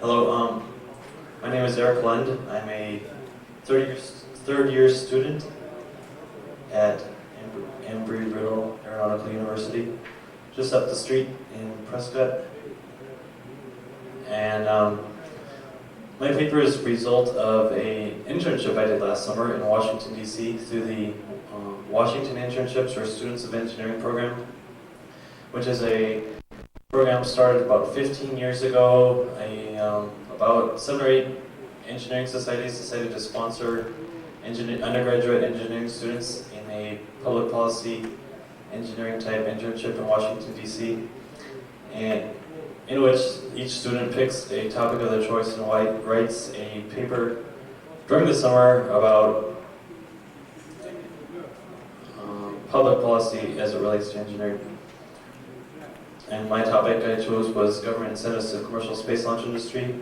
Hello, my name is Lund. I'm a third year student at Embry-Riddle Aeronautical University, just up the street in Prescott. And my paper is a result of an internship I did last summer in Washington, D.C. through the Washington Internships for Students of Engineering program, which is a program started about 15 years ago. About 7 or 8 engineering societies decided to sponsor undergraduate engineering students in a public policy engineering type internship in Washington, D.C. and in which each student picks a topic of their choice and writes a paper during the summer about public policy as it relates to engineering. And my topic I chose was government incentives to the commercial space launch industry.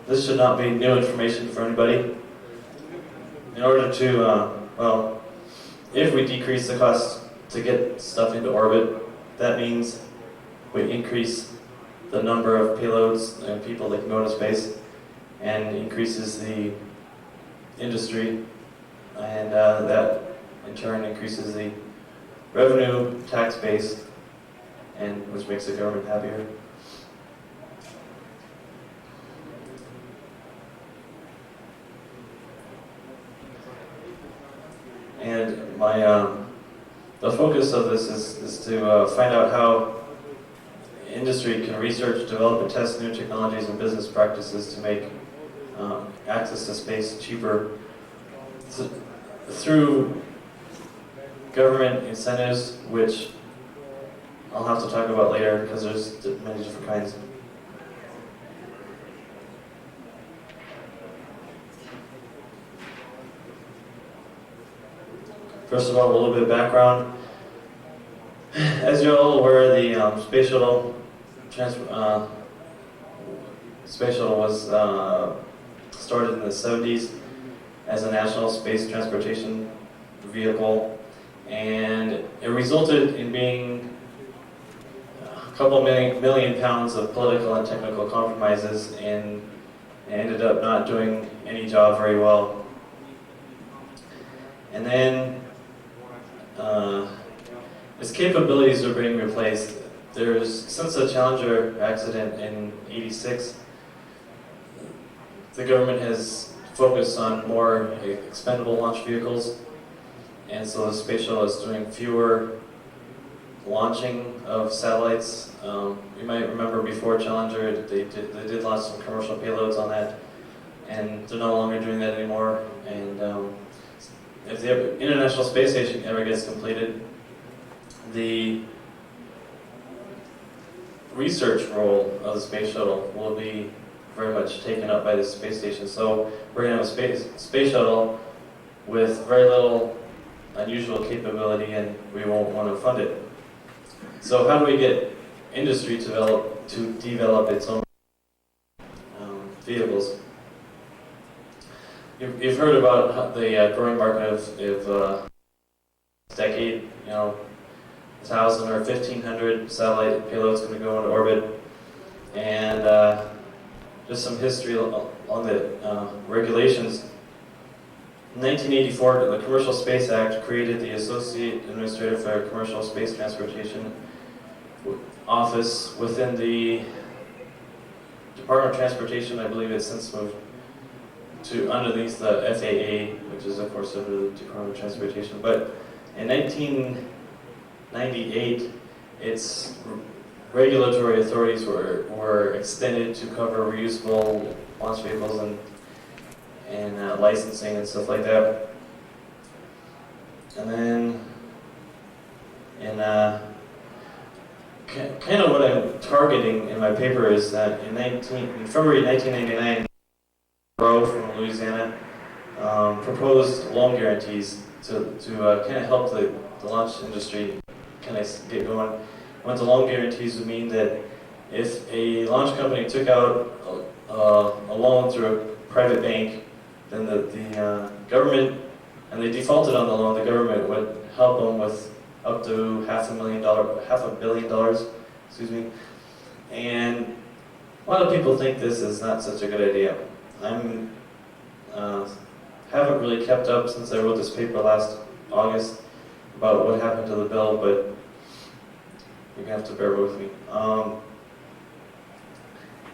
This should not be new information for anybody. In order to, if we decrease the cost to get stuff into orbit, that means we increase the number of payloads and people that can go into space, and increases the industry, and that in turn increases the revenue tax base, and which makes the government happier. And the focus of this is to find out how industry can research, develop, and test new technologies and business practices to make access to space cheaper through government incentives, which I'll have to talk about later because there's many different kinds. First of all, a little bit of background. As you're all aware, the space shuttle was started in the 70s as a national space transportation vehicle, and it resulted in being a couple million pounds of political and technical compromises, and ended up not doing any job very well. And then its capabilities are being replaced. Since the Challenger accident in '86, the government has focused on more expendable launch vehicles, and so the space shuttle is doing fewer launching of satellites. You might remember before Challenger, they did launch some commercial payloads on that, and they're no longer doing that anymore. And if the International Space Station ever gets completed, the research role of the space shuttle will be very much taken up by the space station. So we're going to have a space shuttle with very little unusual capability, and we won't want to fund it. So how do we get industry to develop its own vehicles? You've heard about the growing market of this decade, 1,000 or 1,500 satellite payloads going to go into orbit, and just some history on the regulations. In 1984, the Commercial Space Act created the Associate Administrator for Commercial Space Transportation office within the Department of Transportation. I believe it's since moved to underneath the FAA, which is of course under the Department of Transportation. But in 1998, its regulatory authorities were extended to cover reusable launch vehicles and licensing and stuff like that. And then, kind of what I'm targeting in my paper is that in February 1999, from Louisiana proposed loan guarantees to kind of help the launch industry kind of get going. What the loan guarantees would mean that if a launch company took out a loan through a private bank, then the government, and they defaulted on the loan, the government would help them with up to $500 million, excuse me. And a lot of people think this is not such a good idea. I'm haven't really kept up since I wrote this paper last August about what happened to the bill, but you're gonna have to bear with me.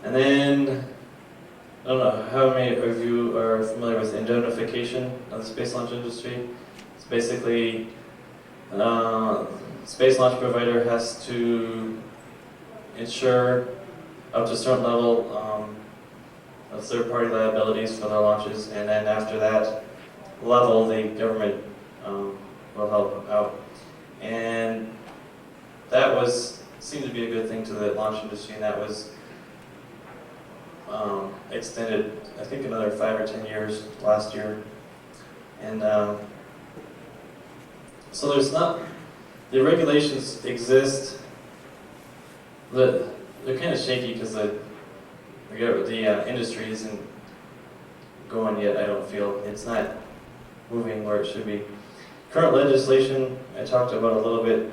And then, I don't know how many of you are familiar with indemnification of the space launch industry. It's basically, space launch provider has to insure up to a certain level of third-party liabilities for their launches, and then after that level, the government will help out. And that seemed to be a good thing to the launch industry, and that was extended, I think, another 5 or 10 years last year. And so there's not, the regulations exist, they're kind of shaky because the industry isn't going yet, I don't feel. It's not moving where it should be. Current legislation, I talked about a little bit.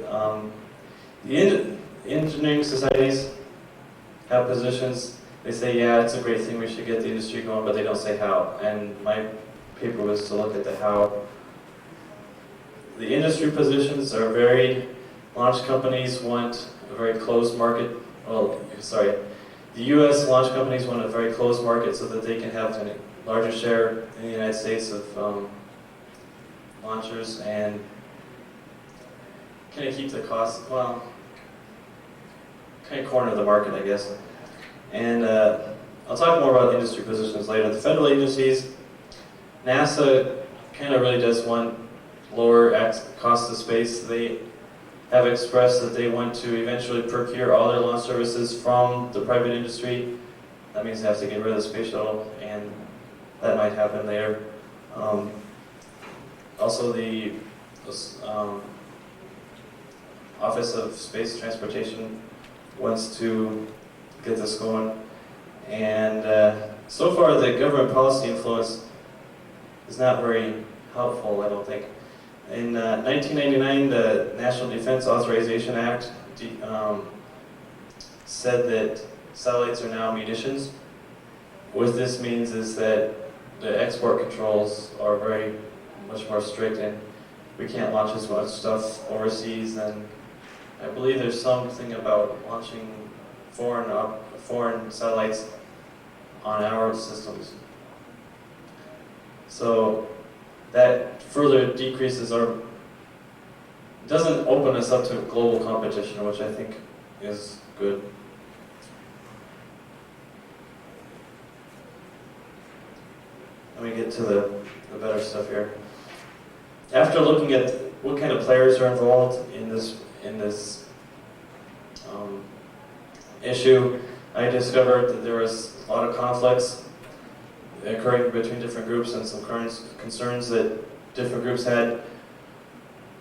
The engineering societies have positions. They say, yeah, it's a great thing, we should get the industry going, but they don't say how. And my paper was to look at the how. The industry positions are varied. Launch companies want a very closed market. Well, sorry. The U.S. launch companies want a very closed market so that they can have a larger share in the United States of launchers and kind of keep the costs, well, kind of corner the market, I guess. And I'll talk more about industry positions later. The federal agencies, NASA kind of really does want lower cost of space. They have expressed that they want to eventually procure all their launch services from the private industry. That means they have to get rid of the space shuttle, and that might happen later. Also, the Office of Space Transportation wants to get this going. And so far, the government policy influence is not very helpful, I don't think. In 1999, the National Defense Authorization Act said that satellites are now munitions. What this means is that the export controls are very much more strict, and we can't launch as much stuff overseas. And I believe there's something about launching foreign satellites on our systems. So that further decreases our, doesn't open us up to global competition, which I think is good. Let me get to the better stuff here. After looking at what kind of players are involved in this issue, I discovered that there was a lot of conflicts occurring between different groups and some current concerns that different groups had.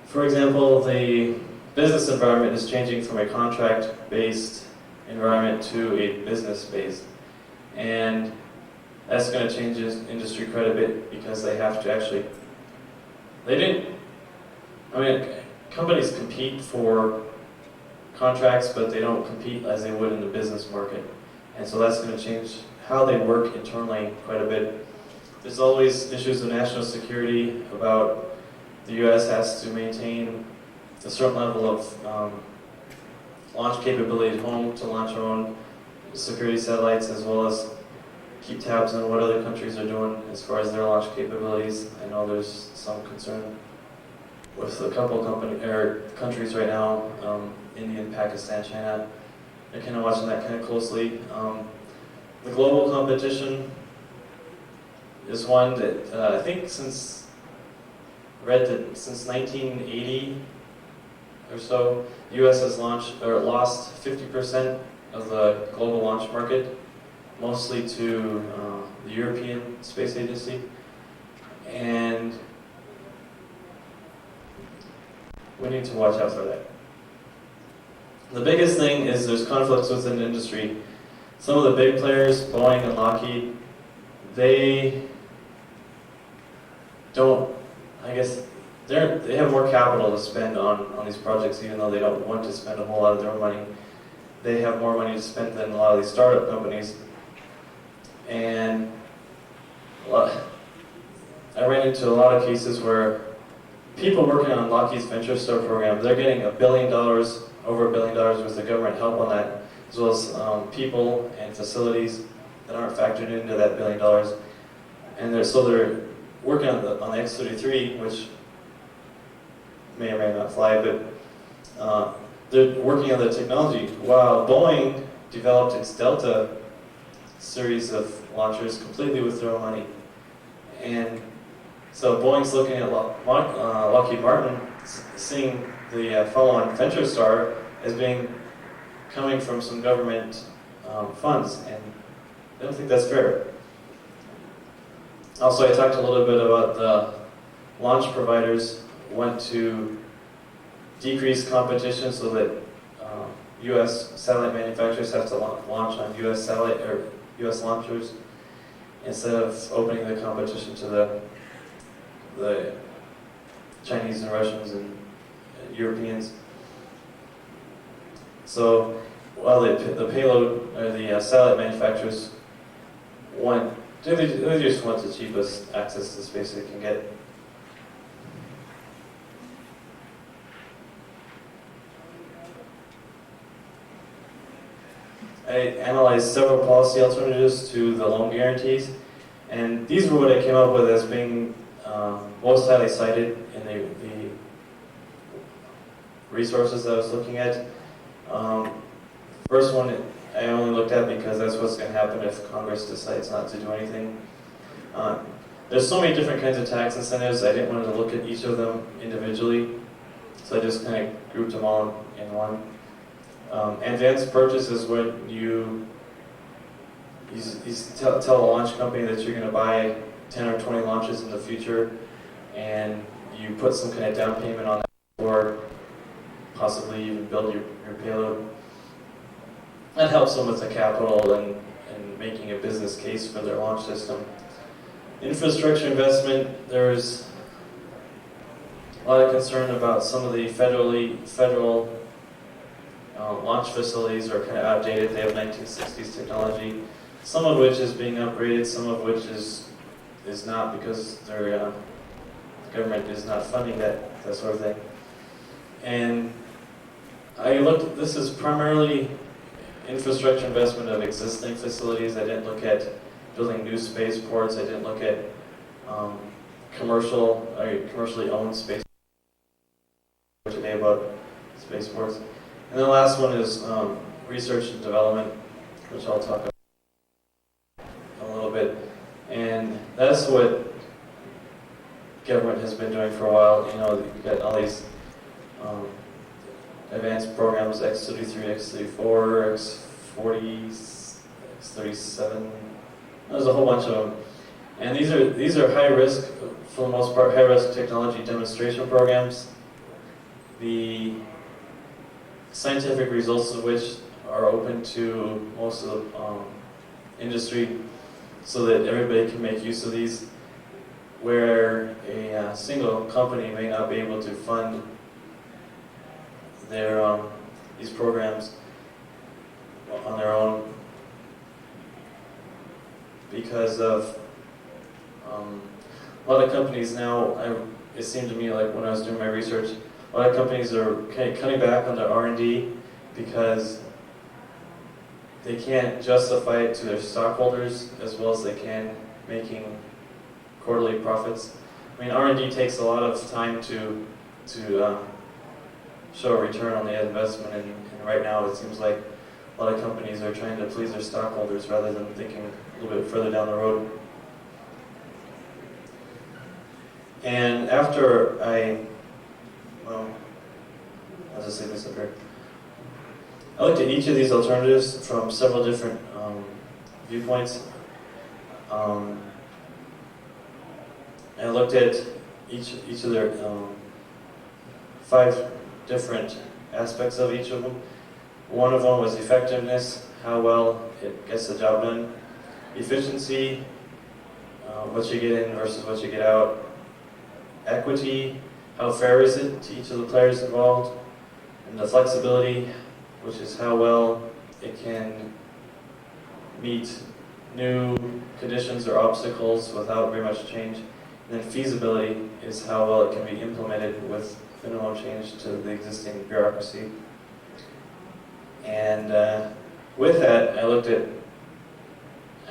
For example, the business environment is changing from a contract-based environment to a business-based. And that's going to change industry quite a bit because they have to actually, companies compete for contracts, but they don't compete as they would in the business market. And so that's going to change how they work internally quite a bit. There's always issues of national security about the U.S. has to maintain a certain level of launch capability at home to launch our own security satellites, as well as keep tabs on what other countries are doing as far as their launch capabilities. I know there's some concern with a couple countries right now, India, Pakistan, China. They're kind of watching that kind of closely. The global competition is one that I think since 1980 or so, the U.S. has lost 50% of the global launch market, mostly to the European Space Agency. And we need to watch out for that. The biggest thing is there's conflicts within the industry. Some of the big players, Boeing and Lockheed, they don't, I guess, they have more capital to spend on these projects, even though they don't want to spend a whole lot of their own money. They have more money to spend than a lot of these startup companies. And I ran into a lot of cases where people working on Lockheed's Venture Store program, they're getting $1 billion, over $1 billion worth of government help on that, as well as people and facilities that aren't factored into that $1 billion. And they're working on the X-33, which may or may not fly, but they're working on the technology, while Boeing developed its Delta series of launchers completely with their own money. And so Boeing's looking at Lockheed Martin, seeing the follow-on Venture Star as coming from some government funds, and I don't think that's fair. Also, I talked a little bit about the launch providers want to decrease competition so that U.S. satellite manufacturers have to launch on U.S. satellite or U.S. launchers instead of opening the competition to the Chinese and Russians and Europeans. So while the payload or the satellite manufacturers they just want the cheapest access to space they can get. I analyzed several policy alternatives to the loan guarantees, and these were what I came up with as being most highly cited in the resources that I was looking at. First one I only looked at because that's what's going to happen if Congress decides not to do anything. There's so many different kinds of tax incentives, I didn't want to look at each of them individually, so I just kind of grouped them all in one. Advanced purchase is when you tell a launch company that you're going to buy 10 or 20 launches in the future, and you put some kind of down payment on that, or possibly even build your payload. That helps them with the capital and making a business case for their launch system. Infrastructure investment, there's a lot of concern about some of the federal launch facilities are kind of outdated. They have 1960s technology, some of which is being upgraded, some of which is not, because the government is not funding that sort of thing. And I looked, this is primarily infrastructure investment of existing facilities. I didn't look at building new spaceports. I didn't look at commercially owned space today about spaceports. And the last one is research and development, which I'll talk about a little bit. And that's what government has been doing for a while. You know, you've got all these advanced programs, X-33, X-34, X-40, X-37. There's a whole bunch of them. And these are high risk, for the most part, high risk technology demonstration programs. The scientific results of which are open to most of the industry, so that everybody can make use of these, where a single company may not be able to fund their these programs on their own because of a lot of companies now. It seemed to me like when I was doing my research, a lot of companies are kind of cutting back on their R&D because they can't justify it to their stockholders as well as they can making quarterly profits. I mean, R&D takes a lot of time to show a return on the investment, and right now it seems like a lot of companies are trying to please their stockholders rather than thinking a little bit further down the road. And after I'll just say this up here. I looked at each of these alternatives from several different viewpoints. I looked at each of their 5 different aspects of each of them. One of them was effectiveness, how well it gets the job done. Efficiency, what you get in versus what you get out, equity, how fair is it to each of the players involved, and the flexibility, which is how well it can meet new conditions or obstacles without very much change. And then feasibility is how well it can be implemented with minimal change to the existing bureaucracy. And with that, I looked at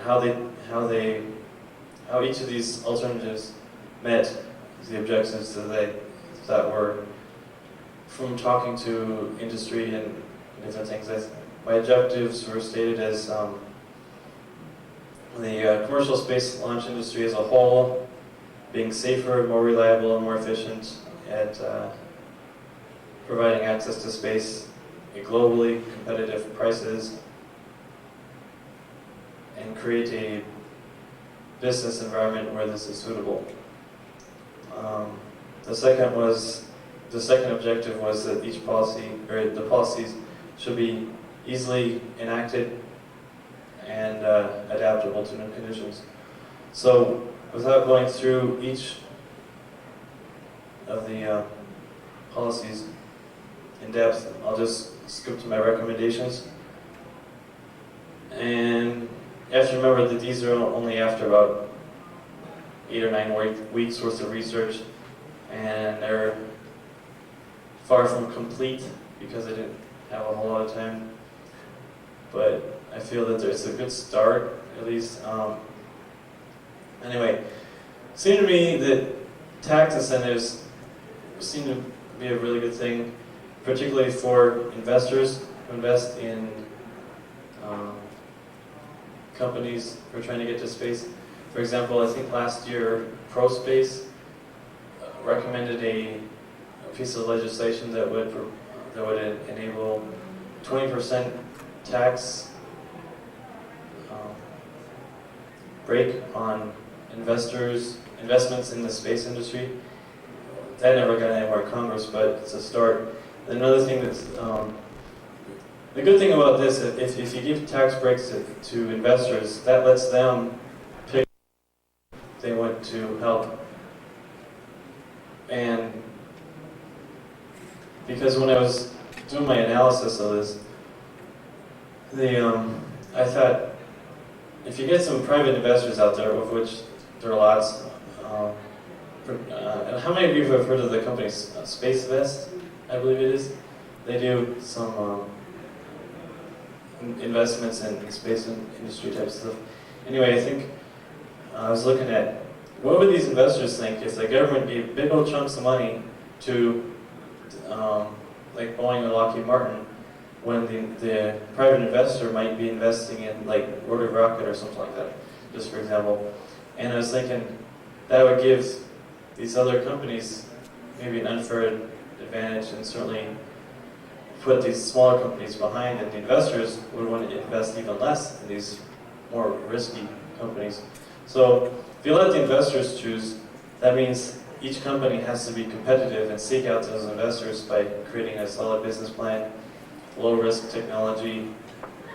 how each of these alternatives met the objectives that were from talking to industry and different things. My objectives were stated as the commercial space launch industry as a whole being safer, more reliable, and more efficient at providing access to space at globally competitive prices, and create a business environment where this is suitable. The second objective was that each policy, or the policies, should be easily enacted and adaptable to new conditions. So, without going through each of the policies in depth, I'll just skip to my recommendations. And you have to remember that these are only after about 8 or 9 weeks worth of research, and they're far from complete because I didn't have a whole lot of time. But I feel that it's a good start, at least. Anyway, it seemed to me that tax incentives seem to be a really good thing, particularly for investors who invest in companies who are trying to get to space. For example, I think last year, ProSpace recommended a piece of legislation that would enable 20% tax break on investments in the space industry. That never got anywhere in Congress, but it's a start. Another thing that's the good thing about this, if you give tax breaks to investors, that lets them pick who they want to help. And because when I was doing my analysis of this, I thought, if you get some private investors out there, of which there are lots, and how many of you have heard of the company SpaceVest, I believe it is? They do some investments in space industry type stuff. Anyway, I think I was looking at what would these investors think if the government gave big old chunks of money to like Boeing or Lockheed Martin, when the private investor might be investing in like Rotary Rocket or something like that, just for example. And I was thinking that would give these other companies maybe an unfair advantage, and certainly put these smaller companies behind, and the investors would want to invest even less in these more risky companies. So if you let the investors choose, that means each company has to be competitive and seek out those investors by creating a solid business plan, low-risk technology,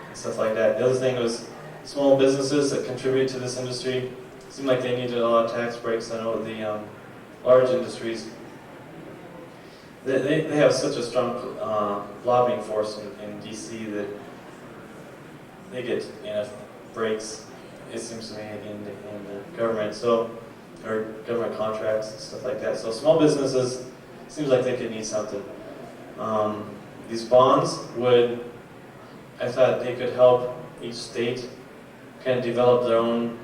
and stuff like that. The other thing was small businesses that contribute to this industry. It seemed like they needed a lot of tax breaks. I know the large industries, they have such a strong lobbying force in DC that they get enough breaks, it seems to me, in the government, or government contracts and stuff like that. So small businesses, seems like they could need something. These bonds I thought they could help each state kind of develop their own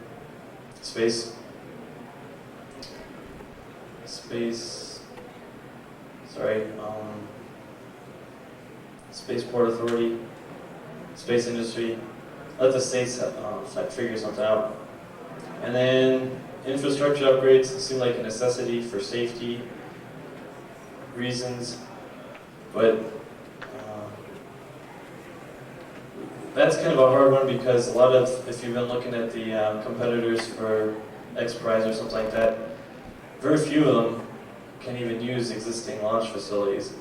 spaceport authority, space industry. Let the states figure something out. And then infrastructure upgrades seem like a necessity for safety reasons, but that's kind of a hard one because a lot of, if you've been looking at the competitors for X Prize or something like that, very few of them can even use existing launch facilities.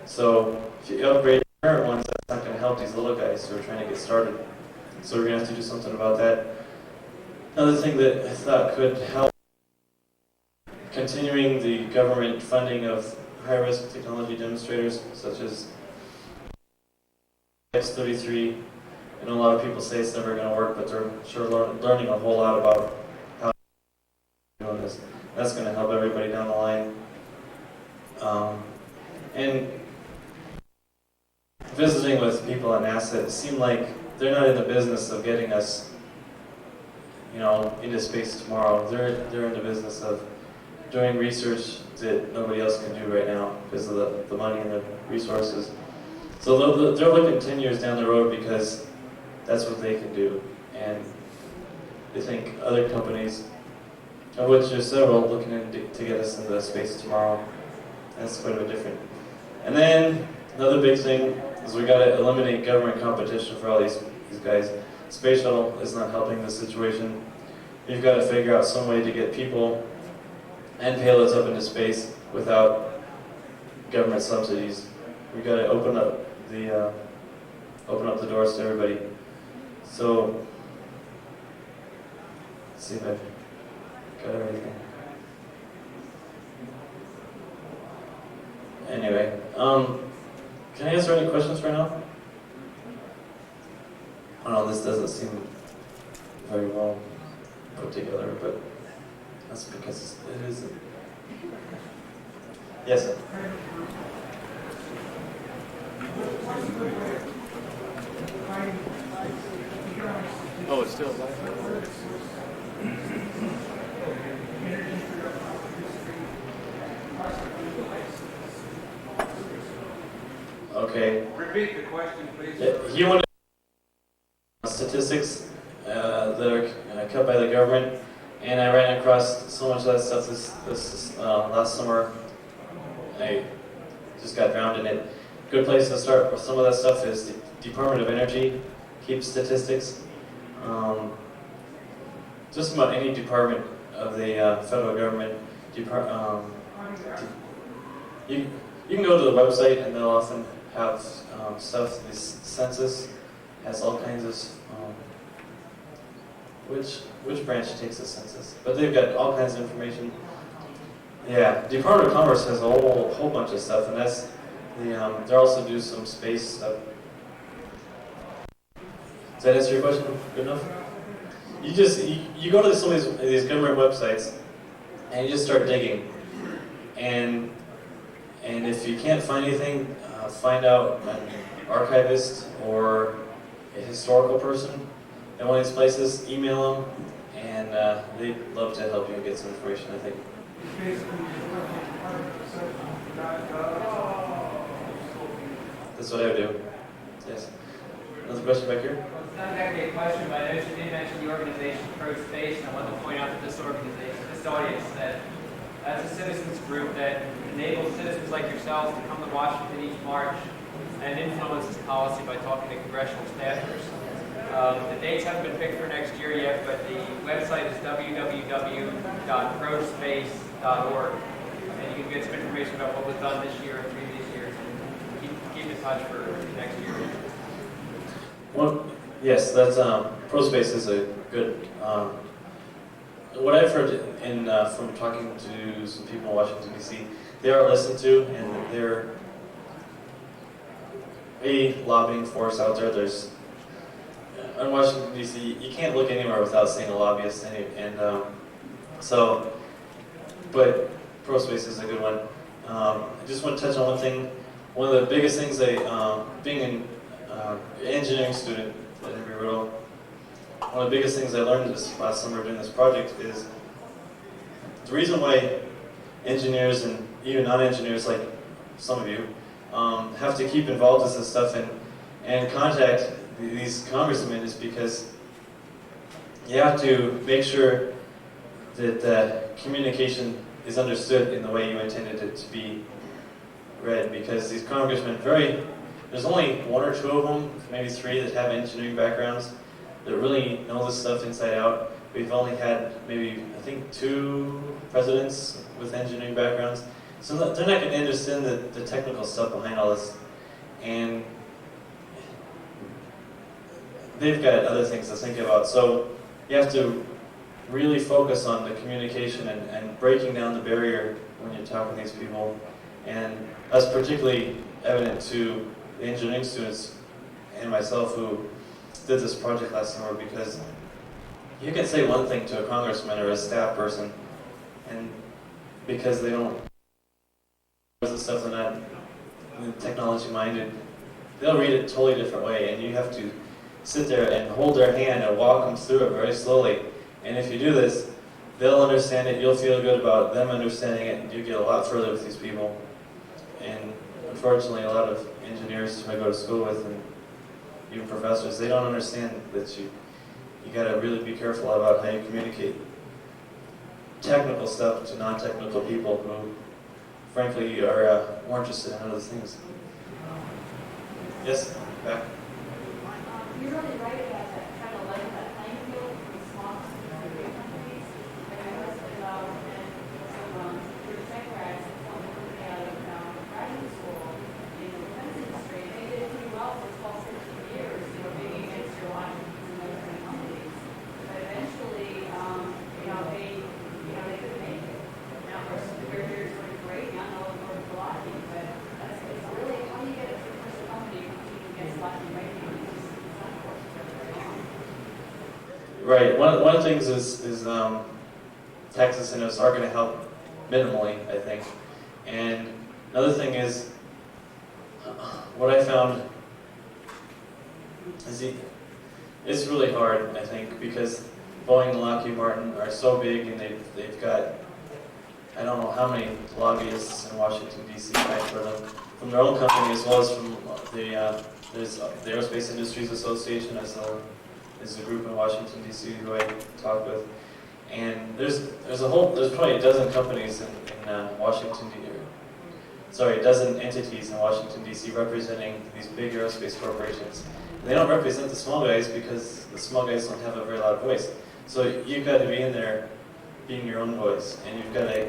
So if you upgrade the current ones, that's not going to help these little guys who are trying to get started. So we're going to have to do something about that. Another thing that I thought could help continuing the government funding of high-risk technology demonstrators, such as X33. I know a lot of people say it's never going to work, but they're sure learning a whole lot about how to do this. That's going to help everybody down the line. And visiting with people at NASA, it seemed like they're not in the business of getting us, into space tomorrow. They're in the business of doing research that nobody else can do right now because of the money and the resources. So they're looking 10 years down the road because that's what they can do. And they think other companies, of which there's several, looking to get us into space tomorrow. That's quite a bit different. And then another big thing is we got to eliminate government competition for all these guys. Space shuttle is not helping the situation. You've got to figure out some way to get people and payloads up into space without government subsidies. We've got to open up the doors to everybody. So let's see if I've got everything. Anyway, can I answer any questions right now? I don't know, this doesn't seem very well put together, but that's because it isn't. Yes, sir. Oh, it's still live. Okay. Repeat the question, please. Yeah, he wanted statistics that are cut by the government, and I ran across so much of that stuff this last summer. I just got drowned in it. Good place to start with some of that stuff is the Department of Energy keeps statistics. Just about any department of the federal government. You can go to the website and they'll often have stuff. This census has all kinds of which branch takes the census, but they've got all kinds of information. Yeah, Department of Commerce has a whole bunch of stuff, and that's they also do some space stuff. Does that answer your question good enough? You go to some of these government websites and you just start digging, and if you can't find anything, find out an archivist or a historical person at one of these places. Email them, and they'd love to help you get some information, I think. That's what I would do. Yes. Another question back here? Well, it's not exactly a question, but I noticed you did mention the organization ProSpace, and I wanted to point out that this audience, that as a citizens group that enables citizens like yourselves to come to Washington each March and influence this policy by talking to congressional staffers. The dates haven't been picked for next year yet, but the website is www.prospace.org, and you can get some information about what was done this year and previous years, and keep in touch for next year. Well, yes, that's ProSpace is a good. What I've heard from talking to some people in Washington D.C., they are listened to, and they're a lobbying force out there. There's in Washington D.C., you can't look anywhere without seeing a lobbyist, but ProSpace is a good one. I just want to touch on one thing. One of the biggest things being an engineering student at Embry-Riddle, one of the biggest things I learned this last summer doing this project is the reason why engineers and even non-engineers like some of you have to keep involved with this stuff and contact these congressmen is because you have to make sure that communication is understood in the way you intended it to be read, because these congressmen there's only one or two of them, maybe three, that have engineering backgrounds that really know this stuff inside out. We've only had maybe, I think, 2 presidents with engineering backgrounds. So they're not going to understand the technical stuff behind all this. And they've got other things to think about. So you have to really focus on the communication and breaking down the barrier when you're talking to these people. And that's particularly evident to the engineering students and myself who did this project last summer, because you can say one thing to a congressman or a staff person, and because they don't the stuff they're not technology minded, they'll read it a totally different way, and you have to sit there and hold their hand and walk them through it very slowly. And if you do this, they'll understand it, you'll feel good about them understanding it, and you get a lot further with these people. And unfortunately, a lot of engineers who I go to school with, and even professors, they don't understand that you gotta really be careful about how you communicate technical stuff to non-technical people who, frankly, are more interested in other things. Yes, back. You're really right about that, kind of like that playing field for small and big companies. Like I was about, and some tech grads coming out of graduate school in the defense industry. They did pretty well for 12, 15 years, being against your Washington and those kind of companies. But eventually, they couldn't make it. Now, of course, the careers were great, now they'll work for Lockheed, but it's really, how do you get a first company competing against Lockheed right now? Right. One of the things is tax incentives are going to help minimally, I think. And another thing is what I found is it's really hard, I think, because Boeing and Lockheed Martin are so big, and they've got I don't know how many lobbyists in Washington D.C. fight for them, from their own company as well as from there's the Aerospace Industries Association as a group in Washington D.C. who I talk with, and there's probably a dozen companies in Washington D.C. Sorry, a dozen entities in Washington D.C. representing these big aerospace corporations. And they don't represent the small guys because the small guys don't have a very loud voice. So you've got to be in there being your own voice, and you've got to.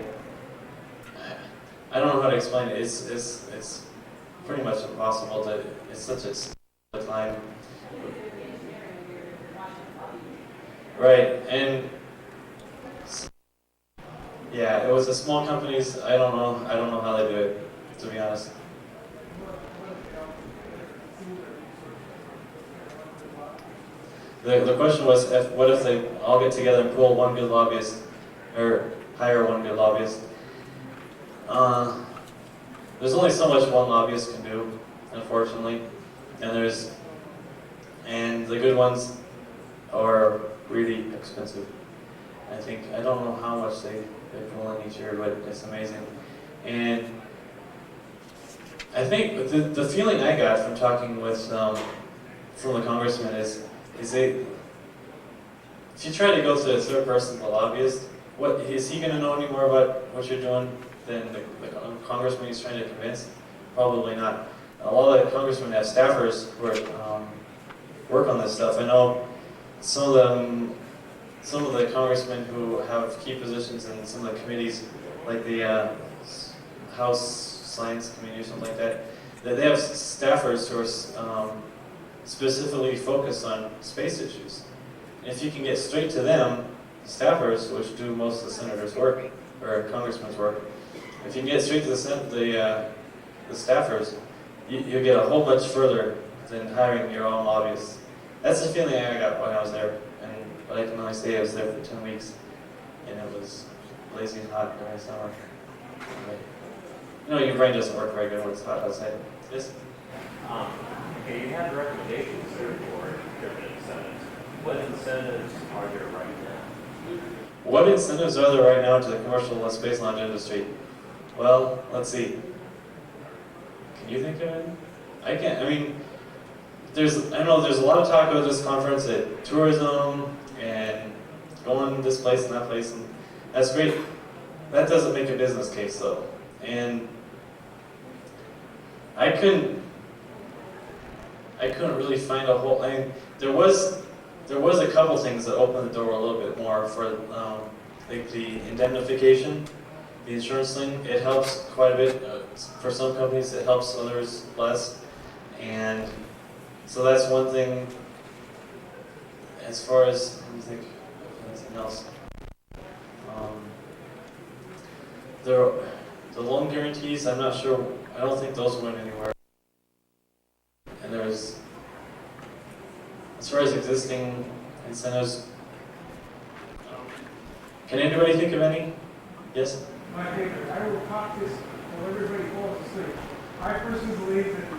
I don't know how to explain it. It's pretty much impossible to. It's such a time. Right, and yeah, it was the small companies. I don't know how they do it, to be honest. The question was, what if they all get together and pull one good lobbyist, or hire one good lobbyist? There's only so much one lobbyist can do, unfortunately, and the good ones are really expensive. I don't know how much they pull in each year, but it's amazing. And I think the feeling I got from talking with from the congressman is if you try to go to a third person, the lobbyist, what is he going to know any more about what you're doing than the congressman he's trying to convince? Probably not. A lot of the congressmen have staffers who work on this stuff. I know some of the congressmen who have key positions in some of the committees, like the House Science Committee or something like that, they have staffers who are specifically focused on space issues. And if you can get straight to them, staffers, which do most of the senators' work, or congressmen's work, if you can get straight to the staffers, you'll get a whole bunch further than hiring your own lobbyists. That's the feeling I got when I was there. But I can only say I was there for 10 weeks, and it was blazing hot during the summer. Your brain doesn't work very good when it's hot outside. Yes? Okay, you had recommendations there for different incentives. What incentives are there right now? What incentives are there right now to the commercial space launch industry? Well, let's see. Can you think of it? I can't. I mean, there's a lot of talk about this conference at tourism and going this place and that place, and that's great. That doesn't make a business case though, and I couldn't really find a whole. I mean, there was a couple things that opened the door a little bit more for like the indemnification, the insurance thing. It helps quite a bit for some companies. It helps others less, and so that's one thing. As far as, let me think of anything else. the loan guarantees, I'm not sure, I don't think those went anywhere. And there's, as far as existing incentives, can anybody think of any? Yes? My favorite. I will talk this till everybody falls asleep. I personally believe that the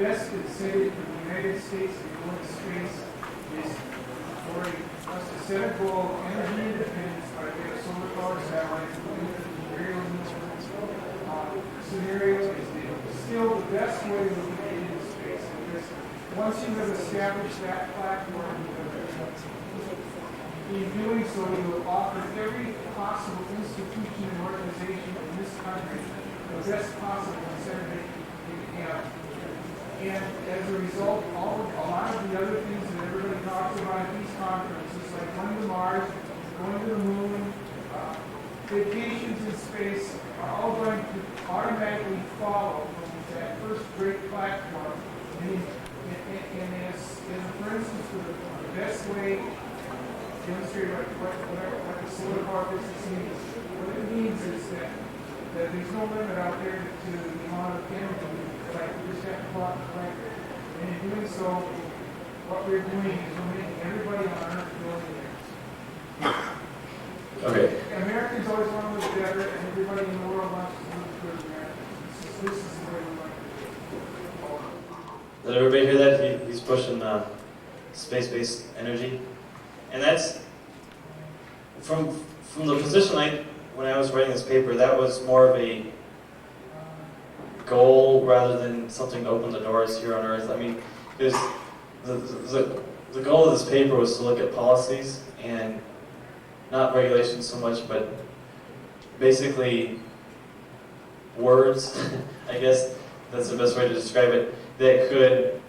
best incentive for the United States to go into space is for us to set a goal of energy independence by way of solar power satellites. Scenario is still the best way we can get into space. Because once you have established that platform, in doing so, you will offer every possible institution and organization in this country the best possible incentive they can have. And as a result, a lot of the other things that everybody talks about at these conferences, like going to Mars, going to the moon, vacations in space, are all going to automatically follow from that first great platform. And as for instance, the best way to demonstrate what the solar power business means, what it means is that there's no limit out there to the amount of energy. Like we just have to plot the collector. And in doing so, what we're doing is we're making everybody on Earth millionaires. Okay. Americans always want to live better, and everybody in the world wants to live good Americans. This is the way we like to do it. Did everybody hear that? He's pushing space-based energy. And that's, from the position when I was writing this paper, that was more of a goal rather than something to open the doors here on Earth. I mean, because the goal of this paper was to look at policies and not regulations so much, but basically words, I guess that's the best way to describe it, that could,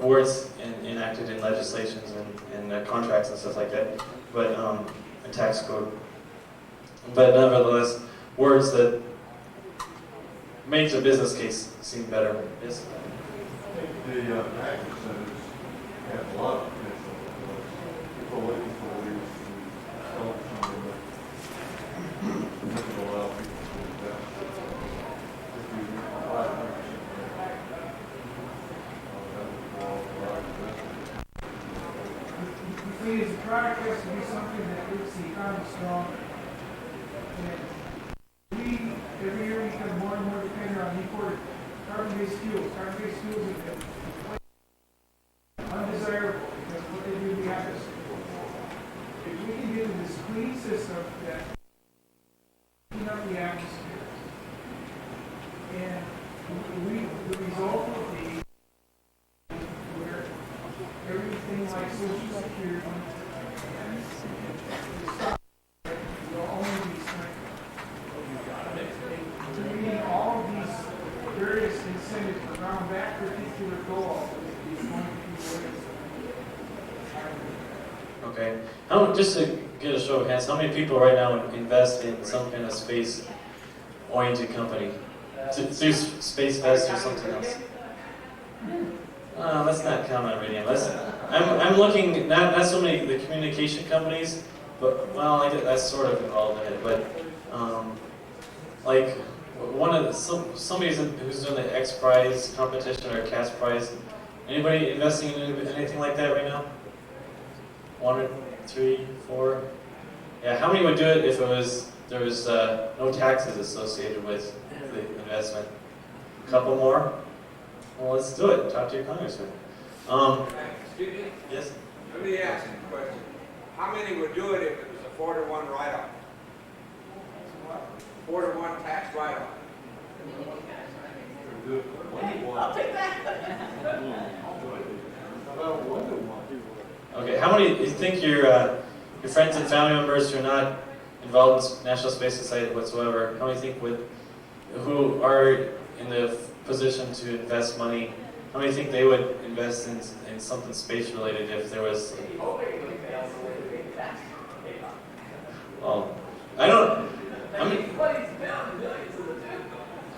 words enacted in legislations and contracts and stuff like that, but a tax code. But nevertheless, words that makes a business case seem better. Yes? I think the tax incentives have a lot of potential. People looking for ways to sell something that will allow people to invest. If you apply 100% that would allow a lot of investment. The thing is, the product has to be something that makes the economy stronger. And every year we become more and more dependent on imported carbon-based fuels. Carbon-based fuels are undesirable because of what they do to the atmosphere. If we can get to this clean system that clean up the atmosphere, and the result will be where everything like Social Security and stock will only be strengthened. Meaning all of these various incentives around that particular goal is going to be ways. Okay. Just to get a show of hands, how many people right now invest in some kind of space-oriented company? Through Space Fest or something else? Let's not count on Iridium. I'm looking, not so many the communication companies, but, well, that's sort of involved in it, but, like, somebody who's doing the X Prize competition or CAS Prize. Anybody investing in anything like that right now? 1 or 3, 4? Yeah, how many would do it if there was no taxes associated with the investment? A couple more? Well, let's do it. Talk to your congressman. Excuse me? Yes? Let me ask you a question. How many would do it if it was a 4-to-1 write-off? 4-to-1 tax write-off? I'll take that. About 1-to-1. Okay, how many do you think your friends and family members who are not involved in National Space Society whatsoever, how many think who are in the position to invest money, how many think they would invest in something space related if there was? Well,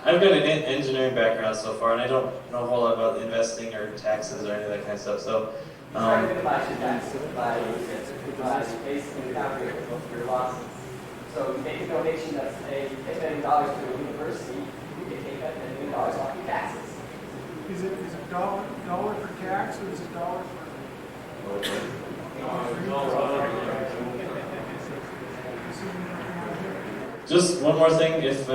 I've got an engineering background so far, and I don't know a whole lot about investing or taxes or any of that kind of stuff. So, by basically covering your losses. So So you make a donation that's say $10 million to a university, you can take that $10 million off your taxes. Is it dollar for tax or is it dollar for? Just one more thing, if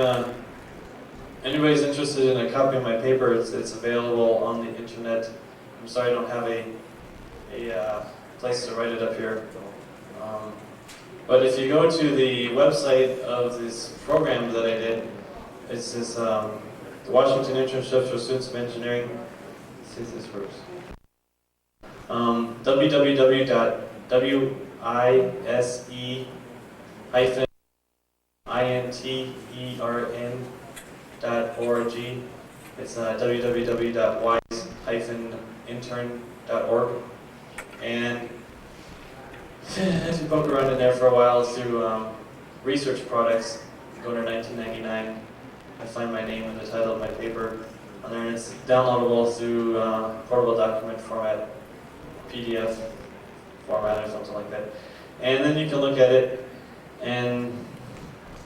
anybody's interested in a copy of my paper, it's available on the internet. I'm sorry I don't have a place to write it up here. But if you go to the website of this program that I did, it's this the Washington Internships for Students of Engineering. Let's see if this works. www.wise-intern.org. It's www.wise-intern.org. And as you poke around in there for a while through research products, go to 1999, I find my name and the title of my paper on there, and it's downloadable through portable document format, PDF format or something like that. And then you can look at it and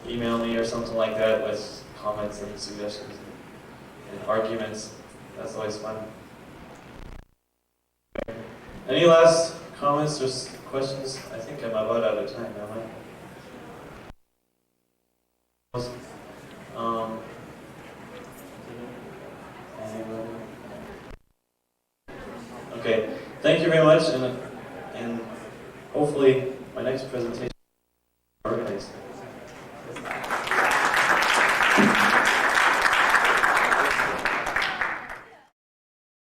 email me or something like that with comments and suggestions and arguments. That's always fun. Any last comments or questions? I think I'm about out of time, am I? Anybody? Okay, thank you very much, and hopefully my next presentation